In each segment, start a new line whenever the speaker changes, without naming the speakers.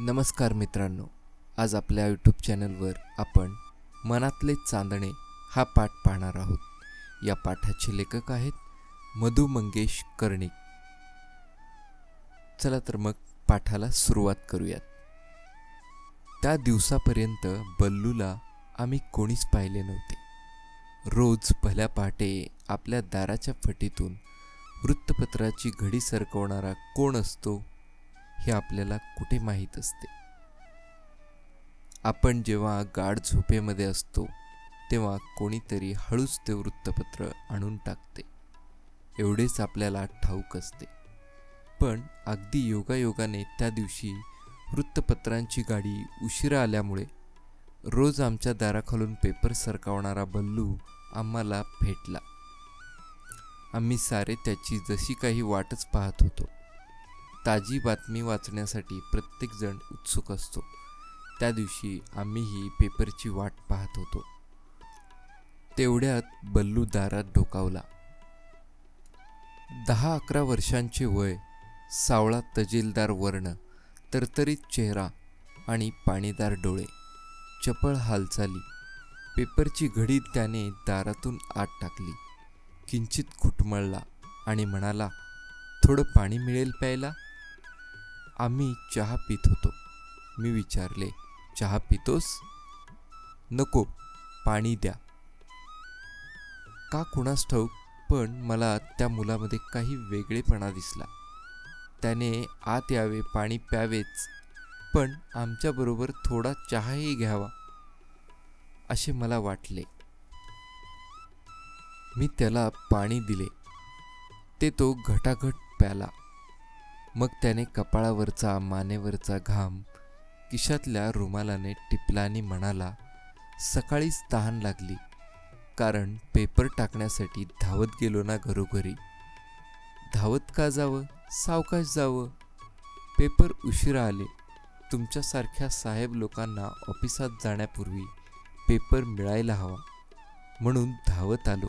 नमस्कार मित्रांनो, आज आपल्या यूट्यूब चॅनलवर आपण मनातले चांदणे हा पाठ पाहणार आहोत। या पाठाचे लेखक आहेत मधु मंगेश कर्णिक। चला तर मग पाठाला सुरुवात करूयात। त्या दिवसापर्यंत बल्लूला आम्ही कोणीच पाहिले नव्हते। रोज भल्या पहाटे आपल्या दाराच्या फटीतून वृत्तपत्राची घडी सरकवणारा कोण असतो हे आपल्याला कुठे माहीत असते। आपण जेव्हा गाढ झोपेमध्ये असतो तेव्हा कोणीतरी हळूच ते वृत्तपत्र आणून टाकते, एवढेच आपल्याला ठाऊक असते। पण अगदी योगायोगाने त्या दिवशी वृत्तपत्रांची गाडी उशिरा आल्यामुळे रोज आमच्या दाराखालून पेपर सरकवणारा बल्लू आम्हाला भेटला। आम्ही सारे त्याची जशी काही वाटच पाहत होतो। ताजी बातमी वाचण्यासाठी प्रत्येकजण उत्सुक असतो। त्या दिवशी आम्हीही पेपरची वाट पाहत होतो। तेवढ्यात बल्लू दारात डोकावला। 10-11 वर्षांचे वय, सावळा तजेलदार वर्ण, तरतरीत चेहरा आणि पाणीदार डोळे, चपळ हालचाली। पेपरची घडी त्याने दारातून आत टाकली, किंचित घुटमळला आणि म्हणाला, "थोडं पाणी मिळेल प्यायला?" आम्ही चहा पीत होतो। मी विचारले, "चहा पितोस?" "नको, पाणी द्या." का कुणास ठाऊक, पण मला त्या मुलामध्ये काही वेगळेपणा दिसला। त्याने आत यावे, पाणी प्यावेच, पण आमच्याबरोबर थोडा चहाही घ्यावा असे मला वाटले। मी त्याला पाणी दिले, ते तो घटाघट प्याला। मग त्याने कपाळावरचा मानेवरचा घाम खिशातल्या रुमालाने टिपला आणि म्हणाला, "सकाळीच तहान लागली, कारण पेपर टाकण्यासाठी धावत गेलो ना घरोघरी." "धावत का जावं, सावकाश जावं. पेपर उशिरा आले. तुमच्यासारख्या साहेब लोकांना ऑफिसात जाण्यापूर्वी पेपर मिळायला हवा, म्हणून धावत आलो.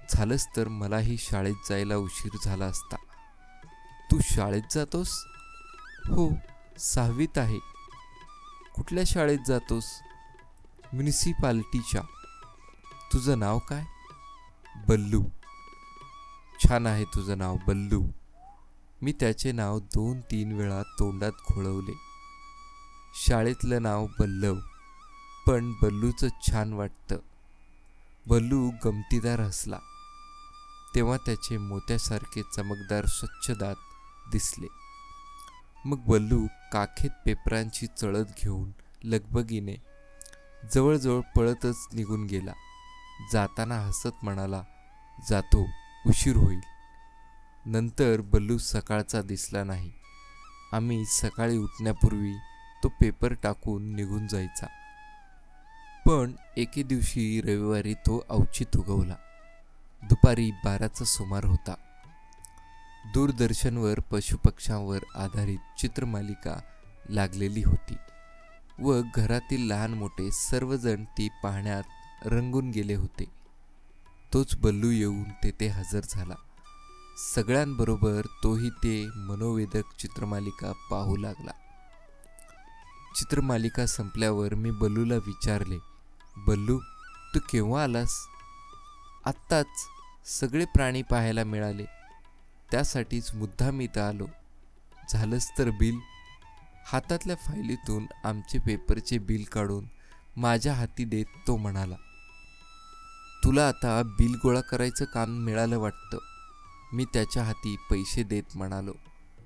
झालंच तर मलाही शाळेत जायला उशीर झाला असता." "तू शाळेत जातोस?" "हो, 6वीत आहे." "कुठल्या शाळेत जातोस?" "म्युनिसिपालिटीच्या." "तुझं नाव काय?" "बल्लू." "छान आहे तुझं नाव, बल्लू." मी त्याचे नाव 2-3 वेळा तोंडात घोळवले। शाळेतलं नाव बल्लव, पण बल्लूचं छान वाटतं। बल्लू गमतीदार हसला, तेव्हा त्याचे मोत्यासारखे चमकदार स्वच्छ दात दिसले। मग बल्लू काखेत पेपरांची चळत घेऊन लगबगीने जवळजवळ पळतच निघून गेला। जाताना हसत म्हणाला, "जातो, उशीर होईल." नंतर बल्लू सकाळचा दिसला नाही। आम्ही सकाळी उठण्यापूर्वी तो पेपर टाकून निघून जायचा। पण एके दिवशी रविवारी तो अवचित उगवला। दुपारी 12चा सुमार होता। दूरदर्शनवर पशुपक्ष्यांवर आधारित चित्रमालिका लागलेली होती व घरातील लहान मोठे सर्वजण ती पाहण्यात रंगून गेले होते। तोच बल्लू येऊन तेथे हजर झाला। सगळ्यांबरोबर तोही ते मनोवेधक चित्रमालिका पाहू लागला। चित्रमालिका संपल्यावर मी बल्लूला विचारले, "बल्लू, तू केव्हा आलास?" "आत्ताच. सगळे प्राणी पाहायला मिळाले, त्यासाठीच मुद्दाम इथं आलो." "झालंच तर बिल?" हातातल्या फाईलीतून आमचे पेपरचे बिल काढून माझ्या हाती देत तो म्हणाला, "तुला आता बिल गोळा करायचं काम मिळालं वाटतं." मी त्याच्या हाती पैसे देत म्हणालो,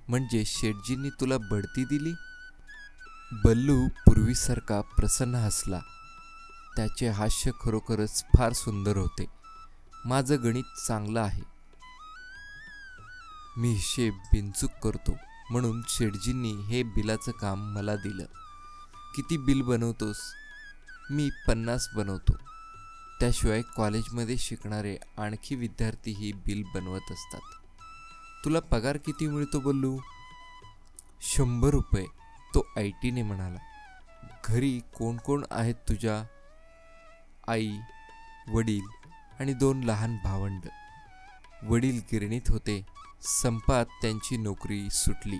"म्हणजे शेठजींनी तुला बढती दिली?" बल्लू पूर्वीसारखा प्रसन्न हसला। त्याचे हास्य खरोखरच फार सुंदर होते। "माझं गणित चांगलं आहे. मी हिशेब बिनचूक करतो, म्हणून शेठजींनी हे बिलाचं काम मला दिलं." "किती बिल बनवतोस?" "मी 50 बनवतो. त्याशिवाय कॉलेजमध्ये शिकणारे आणखी विद्यार्थीही बिल बनवत असतात." "तुला पगार किती मिळतो बल्लू?" "100 रुपये." तो ऐटीने म्हणाला. "घरी कोण कोण आहेत तुझ्या?" "आई, वडील आणि 2 लहान भावंड." "वडील गिरणीत होते, संपात त्यांची नोकरी सुटली."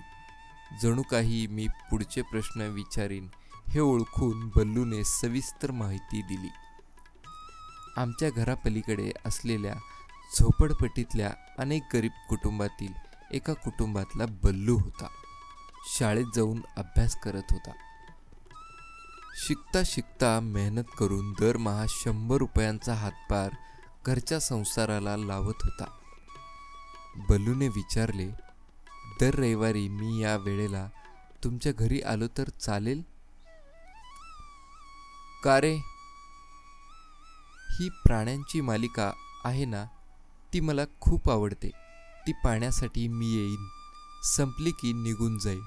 जणू काही मी पुढचे प्रश्न विचारीन हे ओळखून बल्लूने सविस्तर माहिती दिली. आमच्या घरापलीकडे असलेल्या झोपडपट्टीतल्या अनेक गरीब कुटुंबातील एका कुटुंबातला बल्लू होता. शाळेत जाऊन अभ्यास करत होता. शिकता शिकता मेहनत करून दरमहा 100 रुपयांचा हातभार घरच्या संसाराला लावत होता. बल्लूने विचारले, दर रविवारी मी या वेळेला तुमच्या घरी आलो तर चालेल? का रे? ही प्राण्यांची मालिका आहे ना, ती मला खूप आवडते. ती पाहण्यासाठी मी येईन. संपली की निघून जाईन.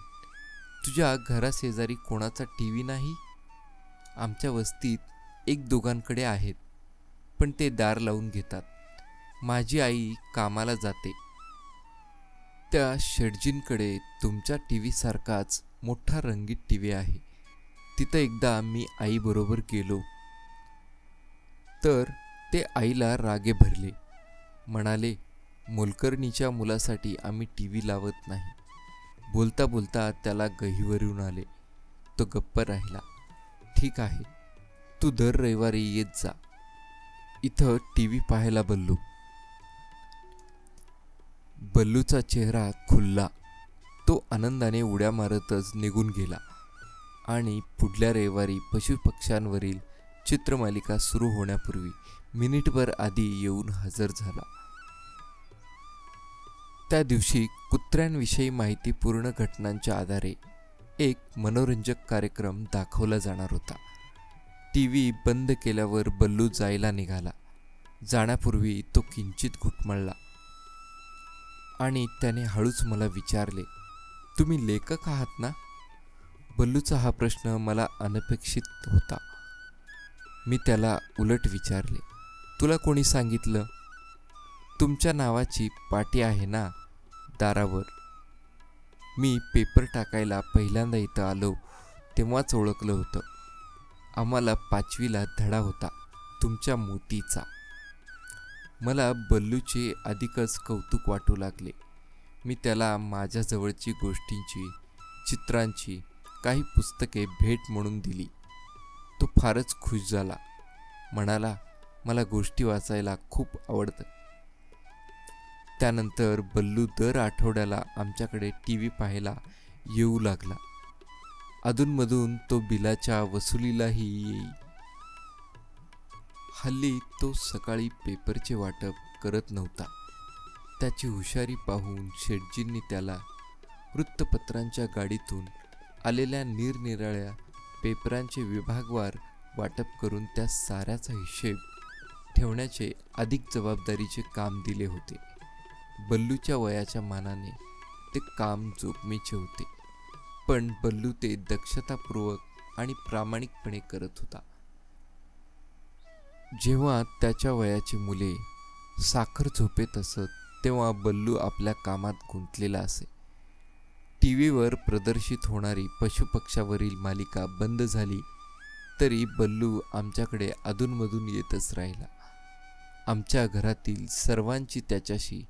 तुझ्या घराशेजारी कोणाचा टीव्ही नाही? आमच्या वस्तीत एक दोघांकडे आहेत, पण ते दार लावून घेतात. माझी आई कामाला जाते. त्या शेटजींकडे तुमच्या टीव्ही सारखाच मोठा रंगीत टीव्ही आहे. तिथं एकदा मी आईबरोबर गेलो तर ते आईला रागे भरले. म्हणाले, मोलकरणीच्या मुलासाठी आम्ही टीव्ही लावत नाही. बोलता बोलता त्याला गहिवरून आले. तो गप्प राहिला. ठीक आहे, तू दर रविवारी येत जा इथं टीव्ही पाहायला. बल्लूचा चेहरा खुलला. तो आनंदाने उड्या मारतच निघून गेला आणि पुढल्या रविवारी पशुपक्ष्यांवरील चित्रमालिका सुरू होण्यापूर्वी मिनिटभर आधी येऊन हजर झाला. त्या दिवशी कुत्र्यांविषयी माहितीपूर्ण घटनांच्या आधारे एक मनोरंजक कार्यक्रम दाखवला जाणार होता. टीव्ही बंद केल्यावर बल्लू जायला निघाला. जाण्यापूर्वी तो किंचित घुटमळला आणि त्याने हळूच मला विचारले, तुम्ही लेखक आहात ना? बल्लूचा हा प्रश्न मला अनपेक्षित होता. मी त्याला उलट विचारले, तुला कोणी सांगितलं? तुमच्या नावाची पाटी आहे ना दारावर. मी पेपर टाकायला पहिल्यांदा इथं आलो तेव्हाच ओळखलं होतं. आम्हाला 5वीला धडा होता तुमच्या मोतीचा. मला बल्लूचे अधिकच कौतुक वाटू लागले. मी त्याला माझ्याजवळची गोष्टींची, चित्रांची काही पुस्तके भेट म्हणून दिली. तो फारच खुश झाला. म्हणाला, मला गोष्टी वाचायला खूप आवडतं. त्यानंतर बल्लू दर आठवड्याला आमच्याकडे टीव्ही पाहायला येऊ लागला. अधूनमधून तो बिलाच्या वसुलीलाही येई. हल्ली तो सकाळी पेपरचे वाटप करत नव्हता. त्याची हुशारी पाहून शेटजींनी त्याला वृत्तपत्रांच्या गाडीतून आलेल्या निरनिराळ्या पेपरांचे विभागवार वाटप करून त्या साऱ्याचा हिशेब ठेवण्याचे अधिक जबाबदारीचे काम दिले होते. बल्लूच्या वयाच्या मानाने ते काम जोखमीचे होते, पण बल्लू ते दक्षतापूर्वक आणि प्रामाणिकपणे करत होता. जेव्हा त्याच्या वयाची मुले साखर झोपेत असत तेव्हा बल्लू आपल्या कामात गुंतलेला असे. टीव्हीवर प्रदर्शित होणारी पशुपक्ष्यावरील मालिका बंद झाली तरी बल्लू आमच्याकडे अधूनमधून येतच राहिला. आमच्या घरातील सर्वांची त्याच्याशी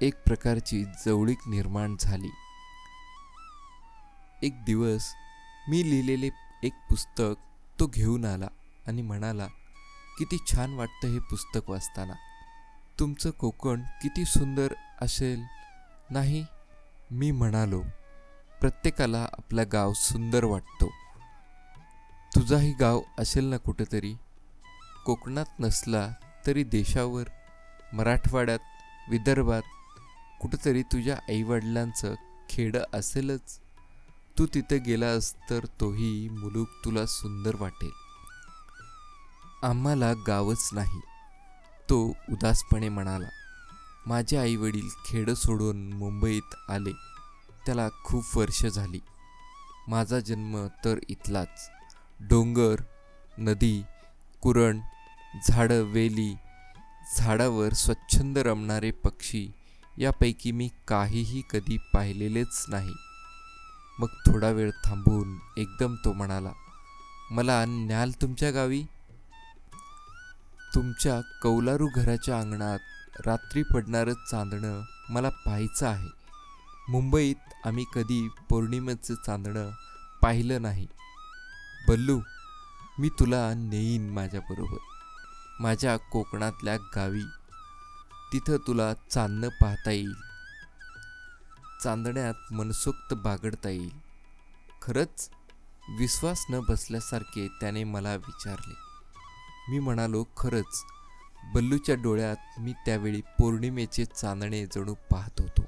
एक प्रकारची जवळीक निर्माण झाली. एक दिवस मी लिहिलेले एक पुस्तक तो घेऊन आला आणि म्हणाला, किती छान वाटतं हे पुस्तक वाचताना. तुमचं कोकण किती सुंदर असेल नाही? मी म्हणालो, प्रत्येकाला आपला गाव सुंदर वाटतो. तुझाही गाव असेल ना कुठेतरी? कोकणात नसला तरी देशावर, मराठवाड्यात, विदर्भात कुठेतरी तुझ्या आईवडिलांचं खेडं असेलच. तू तिथे गेलास तर तोही मुलूक तुला सुंदर वाटेल. आम्हाला गावच नाही, तो उदासपणे म्हणाला. माझे आईवडील खेडं सोडून मुंबईत आले त्याला खूप वर्ष झाली. माझा जन्म तर इथलाच. डोंगर, नदी, कुरण, झाडं, वेली, झाडावर स्वच्छंद रमणारे पक्षी यापैकी मी काहीही कधी पाहिलेलेच नाही. मग थोडा वेळ थांबून एकदम तो म्हणाला, मला न्याल तुमच्या गावी? तुमच्या कौलारू घराच्या अंगणात रात्री पडणारं चांदणं मला पाहायचं आहे. मुंबईत आम्ही कधी पौर्णिमेचं चांदणं पाहिलं नाही. बल्लू, मी तुला नेईन माझ्याबरोबर, माझ्या कोकणातल्या गावी. तिथं तुला चांदणं पाहता येईल, चांदण्यात मनसोक्त बागडता येईल. खरंच? विश्वास न बसल्यासारखे त्याने मला विचारले. मी म्हणालो, खरंच. बल्लूच्या डोळ्यात मी त्यावेळी पौर्णिमेचे चांदणे जणू पाहत होतो.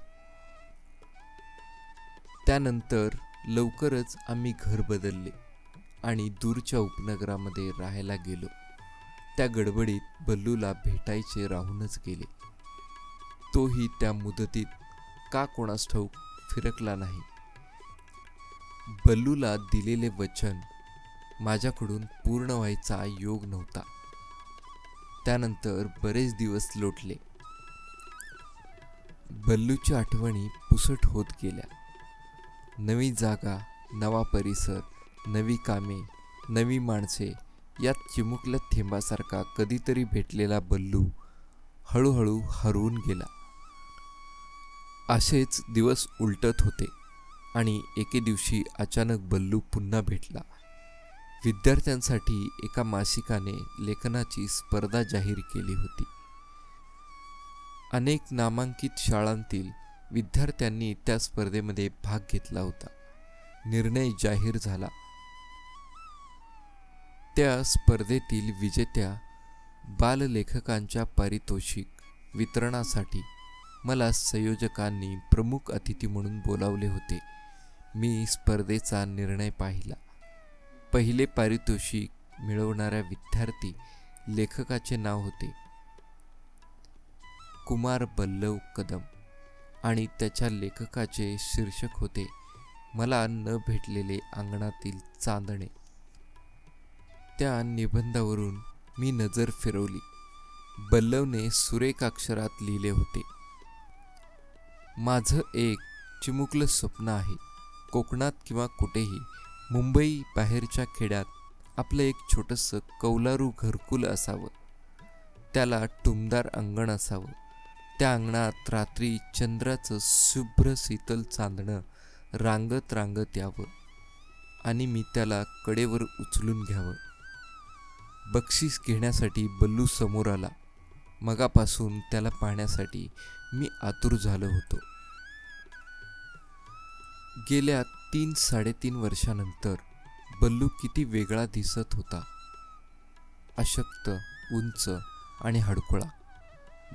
त्यानंतर लवकरच आम्ही घर बदलले आणि दूरच्या उपनगरामध्ये राहायला गेलो. त्या गडबडीत बल्लूला भेटायचे राहूनच गेले. तोही त्या मुदतीत का कोणास ठाऊक फिरकला नाही. बल्लूला दिलेले वचन माझ्याकडून पूर्ण व्हायचा योग नव्हता. त्यानंतर बरेच दिवस लोटले. बल्लूच्या आठवणी पुसट होत गेल्या. नवी जागा, नवा परिसर, नवी कामे, नवी माणसे यात चिमुकल्या थेंबासारखा कधीतरी भेटलेला बल्लू हळूहळू हरवून गेला. असेच दिवस उलटत होते आणि एके दिवशी अचानक बल्लू पुन्हा भेटला. विद्यार्थ्यांसाठी एका मासिकाने लेखनाची स्पर्धा जाहीर केली होती. अनेक नामांकित शाळांतील विद्यार्थ्यांनी त्या स्पर्धेमध्ये भाग घेतला होता. निर्णय जाहीर झाला. त्या स्पर्धेतील विजेत्या बाललेखकांच्या पारितोषिक वितरणासाठी मला संयोजकांनी प्रमुख अतिथी म्हणून बोलावले होते. मी स्पर्धेचा निर्णय पाहिला. पहिले पारितोषिक मिळवणाऱ्या विद्यार्थी लेखकाचे नाव होते कुमार बल्लव कदम आणि त्याच्या लेखकाचे शीर्षक होते मला न भेटलेले अंगणातील चांदणे. त्या निबंधावरून मी नजर फिरवली. बल्लवने सुरेख अक्षरात लिहिले होते, माझं एक चिमुकलं स्वप्न आहे. कोकणात किंवा कुठेही, मुंबई बाहेरच्या खेड्यात आपलं एक छोटंसं कौलारू घरकुल असावं. त्याला टुमदार अंगण असावं. त्या अंगणात रात्री चंद्राचं शुभ्र शीतल चांदणं रांगत रांगत यावं आणि मी त्याला कडेवर उचलून घ्यावं. बक्षीस घेण्यासाठी बल्लू समोर आला. मगापासून त्याला पाहण्यासाठी मी आतुर झालो होतो. गेल्या 3-3.5 वर्षानंतर बल्लू किती वेगळा दिसत होता. अशक्त, उंच आणि हडकुळा.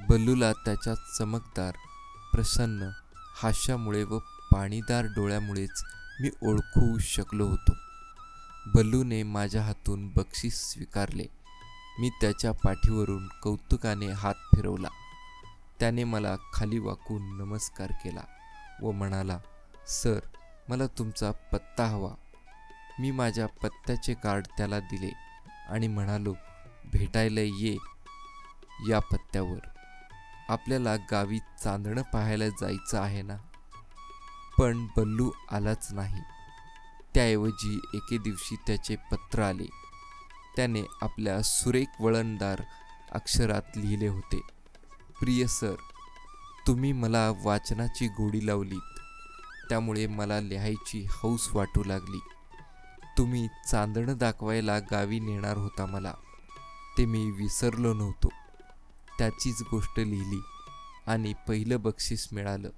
बल्लूला त्याच्या चमकदार, प्रसन्न हास्यामुळे व पाणीदार डोळ्यामुळेच मी ओळखू शकलो होतो. बल्लूने माझ्या हातून बक्षीस स्वीकारले. मी त्याच्या पाठीवरून कौतुकाने हात फिरवला. त्याने मला खाली वाकून नमस्कार केला व म्हणाला, सर, मला तुमचा पत्ता हवा. मी माझ्या पत्त्याचे कार्ड त्याला दिले आणि म्हणालो, भेटायला ये या पत्त्यावर. आपल्याला गावी चांदणं पाहायला जायचं आहे ना. पण बल्लू आलाच नाही. त्याऐवजी एके दिवशी त्याचे पत्र आले. त्याने आपल्या सुरेख वळणदार अक्षरात लिहिले होते, प्रिय सर, तुम्ही मला वाचनाची गोडी लावलीत. त्यामुळे मला लिहायची हौस वाटू लागली. तुम्ही चांदणं दाखवायला गावी नेणार होता मला. ते मी विसरलो नव्हतो. त्याचीच गोष्ट लिहिली आणि पहिलं बक्षीस मिळालं.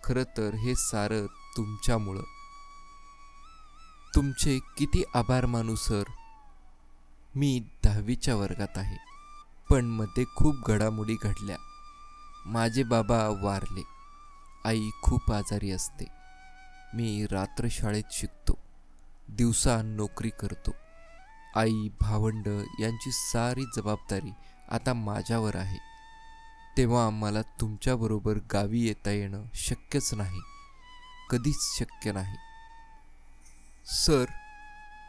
खरं तर हे सारं तुमच्यामुळं. तुमचे किती आभार मानू सर. मी 10वीच्या वर्गात आहे, पण मध्ये खूप घडामोडी घडल्या. माझे बाबा वारले. आई खूप आजारी असते. मी रात्रशाळेत शिकतो, दिवसा नोकरी करतो. आई, भावंड यांची सारी जबाबदारी आता माझ्यावर आहे. तेव्हा मला तुमच्याबरोबर गावी येता येणं शक्यच नाही, कधीच शक्य नाही. सर,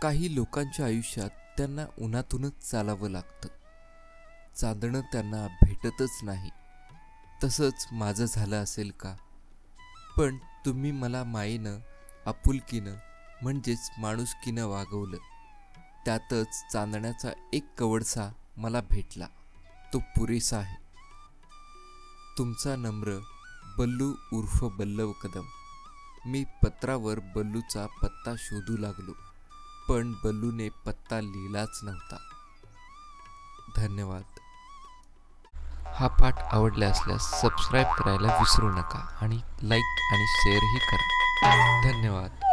काही लोकांच्या आयुष्यात त्यांना उन्हातूनच चालावं लागतं. चांदणं त्यांना भेटतच नाही. तसंच माझं झालं असेल का? पण तुम्ही मला मायेनं, आपुलकीनं म्हणजेच माणुसकीनं वागवलं. त्यातच चांदण्याचा एक कवडसा मला भेटला. तो पुरेसा आहे. तुमचा नम्र, बल्लू उर्फ बल्लव कदम. मी पत्रावर बल्लूचा पत्ता शोधू लागलो, पण बल्लूने पत्ता लिहिलाच नव्हता. धन्यवाद. हा पाठ आवडला असल्यास सबस्क्राईब करायला विसरू नका आणि लाईक आणि शेअरही करा. धन्यवाद.